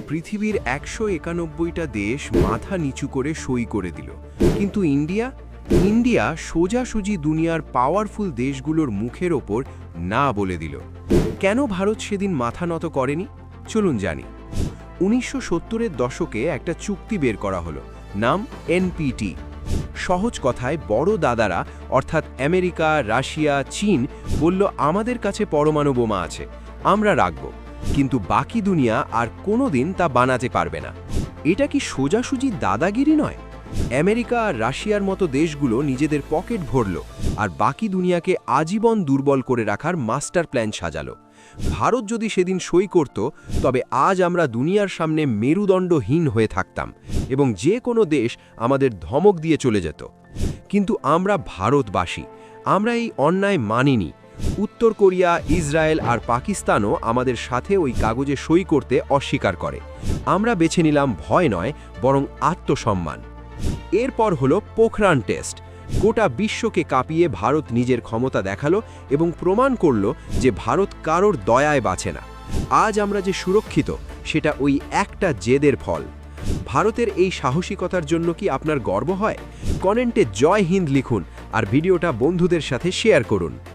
পৃথিবীর ১৯১টা দেশ মাথা নিচু করে সই করে দিল, কিন্তু ইন্ডিয়া সোজাসুজি দুনিয়ার পাওয়ারফুল দেশগুলোর মুখের ওপর না বলে দিল। কেন ভারত সেদিন মাথা নত করেনি? চলুন জানি। ১৯৭০-এর দশকে একটা চুক্তি বের করা হলো, নাম এনপিটি। সহজ কথায় বড় দাদারা অর্থাৎ আমেরিকা, রাশিয়া, চীন বলল, আমাদের কাছে পরমাণু বোমা আছে, আমরা রাখব, কিন্তু বাকি দুনিয়া আর কোনোদিন তা বানাতে পারবে না। এটা কি সোজাসুজি দাদাগিরি নয়? আমেরিকা আর রাশিয়ার মতো দেশগুলো নিজেদের পকেট ভরল আর বাকি দুনিয়াকে আজীবন দুর্বল করে রাখার মাস্টার প্ল্যান সাজালো। ভারত যদি সেদিন সই করত, তবে আজ আমরা দুনিয়ার সামনে মেরুদণ্ডহীন হয়ে থাকতাম এবং যে কোনো দেশ আমাদের ধমক দিয়ে চলে যেত। কিন্তু আমরা ভারতবাসী, আমরা এই অন্যায় মানিনি। উত্তর কোরিয়া, ইসরায়েল আর পাকিস্তানও আমাদের সাথে ওই কাগজে সই করতে অস্বীকার করে। আমরা বেছে নিলাম ভয় নয়, বরং আত্মসম্মান। এরপর হলো পোখরান টেস্ট। গোটা বিশ্বকে কাঁপিয়ে ভারত নিজের ক্ষমতা দেখালো এবং প্রমাণ করল যে ভারত কারোর দয়ায় বাঁচে না। আজ আমরা যে সুরক্ষিত, সেটা ওই একটা জেদের ফল। ভারতের এই সাহসিকতার জন্য কি আপনার গর্ব হয়? কমেন্টে জয় হিন্দ লিখুন আর ভিডিওটা বন্ধুদের সাথে শেয়ার করুন।